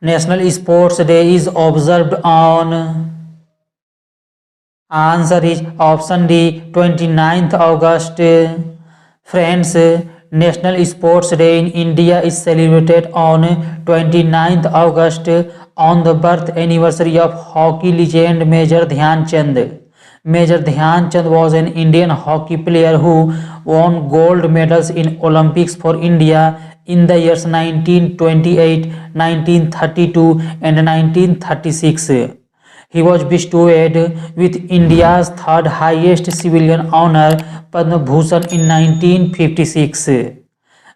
National Sports Day is observed on. Answer is option D, 29th August. Friends, National Sports Day in India is celebrated on 29th August on the birth anniversary of hockey legend Major Dhyan Chand. Major Dhyan Chand was an Indian hockey player who won gold medals in Olympics for India in the years 1928, 1932 and 1936. He was bestowed with India's third highest civilian honor, Padma Bhushan, in 1956.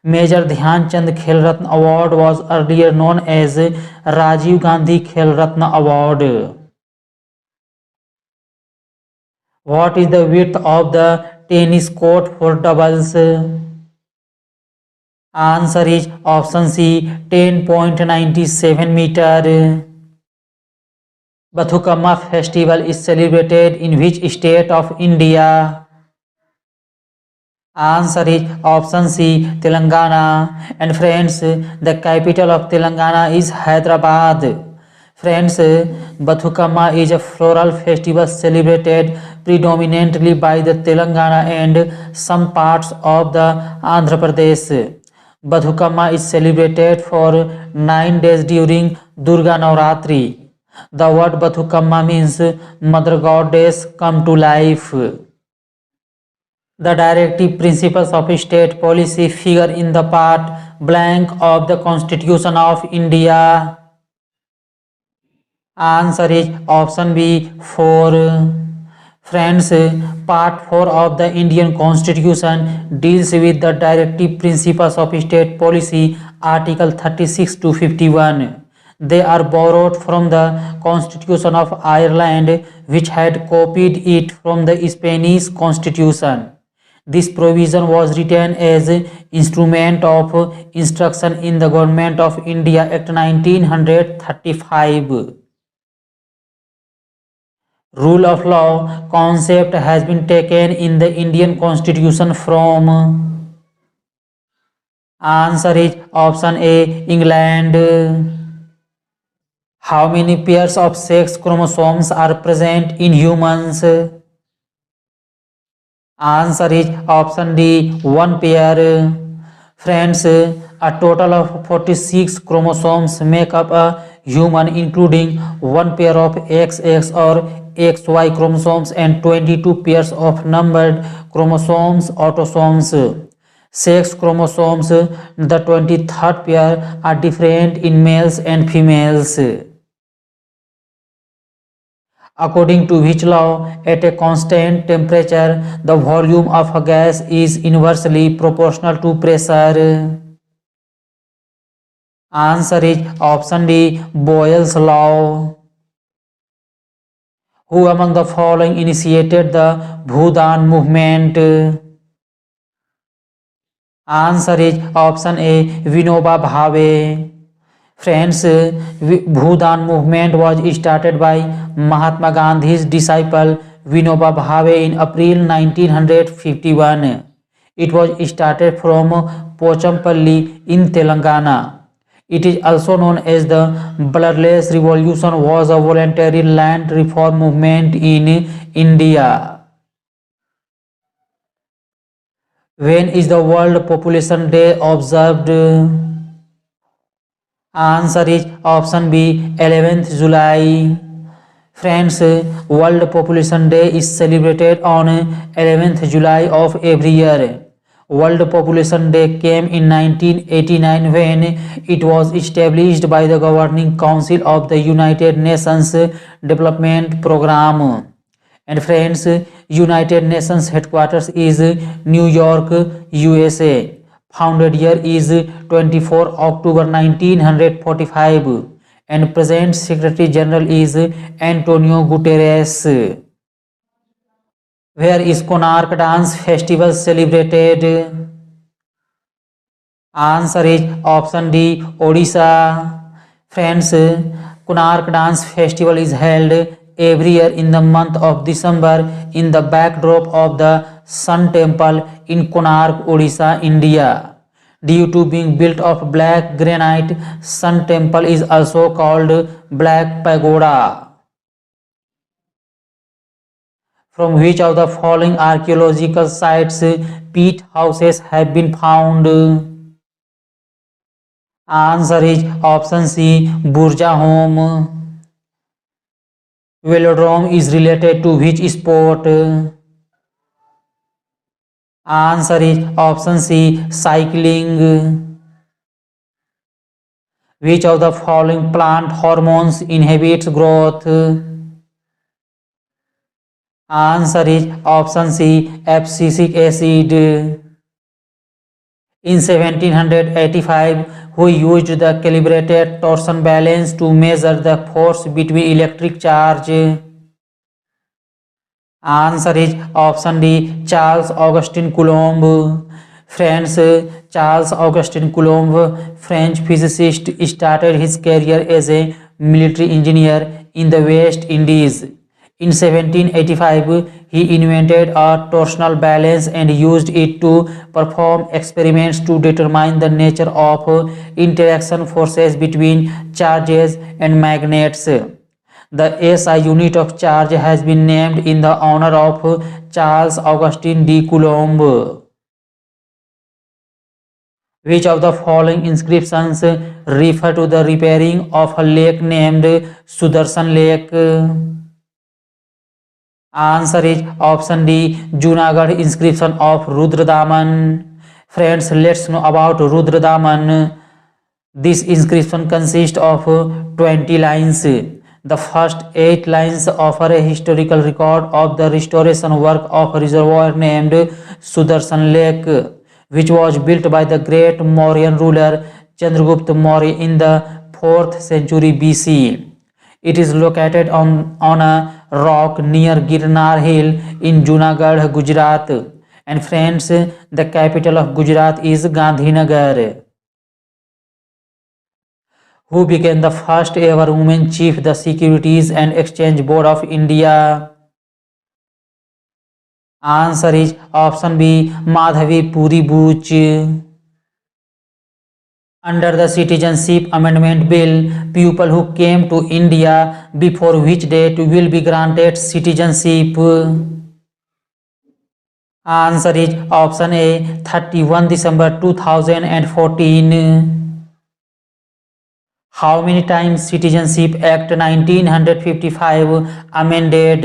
Major Dhyan Chand Khel Ratna Award was earlier known as Rajiv Gandhi Khel Ratna Award. What is the width of the tennis court for doubles? Answer is option C, 10.97 meter. Bathukamma festival is celebrated in which state of India? Answer is option C, Telangana. And friends, the capital of Telangana is Hyderabad. Friends, Bathukamma is a floral festival celebrated predominantly by the Telangana and some parts of the Andhra Pradesh. Bathukamma is celebrated for 9 days during Durga Navratri. The word Bathukamma means Mother Goddess come to life. The directive principles of state policy figure in the part blank of the Constitution of India. Answer is option B, 4. Friends, part 4 of the Indian Constitution deals with the directive principles of state policy, Article 36 to 51. They are borrowed from the Constitution of Ireland, which had copied it from the Spanish Constitution. This provision was written as Instrument of Instruction in the Government of India Act 1935. Rule of law concept has been taken in the Indian Constitution from. Answer is option A, England. How many pairs of sex chromosomes are present in humans? Answer is option D, 1 pair. Friends, a total of 46 chromosomes make up a human, including 1 pair of XX or XY chromosomes and 22 pairs of numbered chromosomes, autosomes. Sex chromosomes, the 23rd pair, are different in males and females. According to which law, at a constant temperature, the volume of a gas is inversely proportional to pressure? Answer is option D, Boyle's law. Who among the following initiated the Bhudan movement? Answer is option A, Vinoba Bhave. Friends, Bhudan movement was started by Mahatma Gandhi's disciple Vinoba Bhave in April 1951. It was started from Pochampalli in Telangana. It is also known as the Bloodless Revolution, was a voluntary land reform movement in India. When is the World Population Day observed? Answer is option B, 11th July. Friends, World Population Day is celebrated on 11th July of every year. World Population Day came in 1989 when it was established by the Governing Council of the United Nations Development Programme. And friends, United Nations headquarters is New York, USA. Founded year is 24 October 1945 and present Secretary General is Antonio Guterres. Where is Konark Dance Festival celebrated? Answer is option D, Odisha. Friends, Konark Dance Festival is held every year in the month of December in the backdrop of the Sun Temple in Konark, Odisha, India. Due to being built of black granite, Sun Temple is also called Black Pagoda. From which of the following archaeological sites peat houses have been found? Answer is option C, Burja Home. Velodrome is related to which sport? Answer is option C, cycling. Which of the following plant hormones inhibits growth? Answer is option C, abscisic acid. In 1785, who used the calibrated torsion balance to measure the force between electric charge? Answer is option D, Charles Augustin Coulomb. Friends, Charles Augustin Coulomb, French physicist, started his career as a military engineer in the West Indies. In 1785, he invented a torsional balance and used it to perform experiments to determine the nature of interaction forces between charges and magnets. The SI unit of charge has been named in the honor of Charles Augustin de Coulomb. Which of the following inscriptions refer to the repairing of a lake named Sudarshan Lake? Answer is option D, Junagadh inscription of Rudradaman. Friends, let's know about Rudradaman. This inscription consists of 20 lines. The first 8 lines offer a historical record of the restoration work of a reservoir named Sudarshan Lake, which was built by the great Mauryan ruler Chandragupta Maurya in the 4th century BC. It is located on a rock near Girnar Hill in Junagadh, Gujarat. And friends, the capital of Gujarat is Gandhinagar. Who became the first ever woman chief the Securities and Exchange Board of India? Answer is option B, Madhavi Puri Buch. Under the Citizenship Amendment Bill, people who came to India before which date will be granted citizenship? Answer is option A, 31 December 2014. How many times Citizenship Act 1955 amended?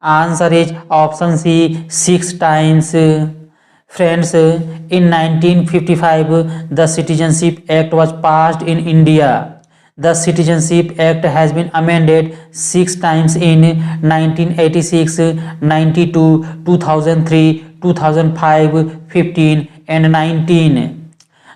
Answer is option C, 6 times. Friends, in 1955, the Citizenship Act was passed in India. The Citizenship Act has been amended 6 times in 1986, 92, 2003, 2005, 15 and 19.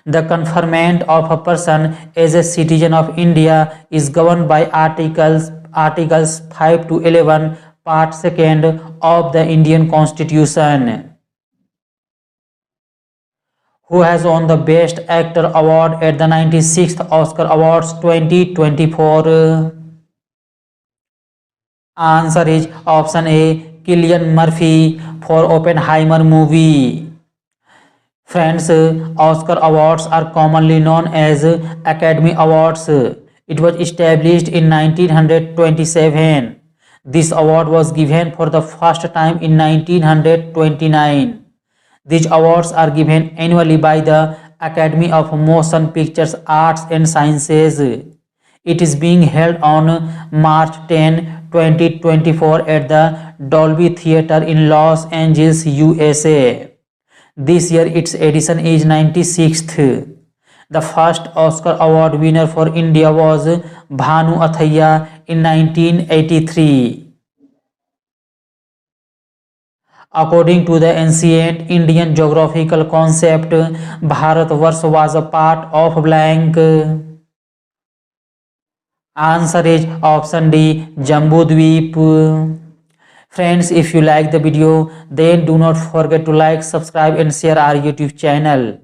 The conferment of a person as a citizen of India is governed by Articles 5 to 11, Part 2nd of the Indian Constitution. Who has won the Best Actor Award at the 96th Oscar Awards 2024? Answer is option A, Cillian Murphy for Oppenheimer movie. Friends, Oscar Awards are commonly known as Academy Awards. It was established in 1927. This award was given for the first time in 1929. These awards are given annually by the Academy of Motion Pictures Arts and Sciences. It is being held on March 10, 2024 at the Dolby Theatre in Los Angeles, USA. This year its edition is 96th. The first Oscar Award winner for India was Bhanu Athaiya in 1983. According to the ancient Indian geographical concept, Bharatvarsh was a part of blank. Answer is option D, Jambudweep. Friends, if you like the video, then do not forget to like, subscribe and share our YouTube channel.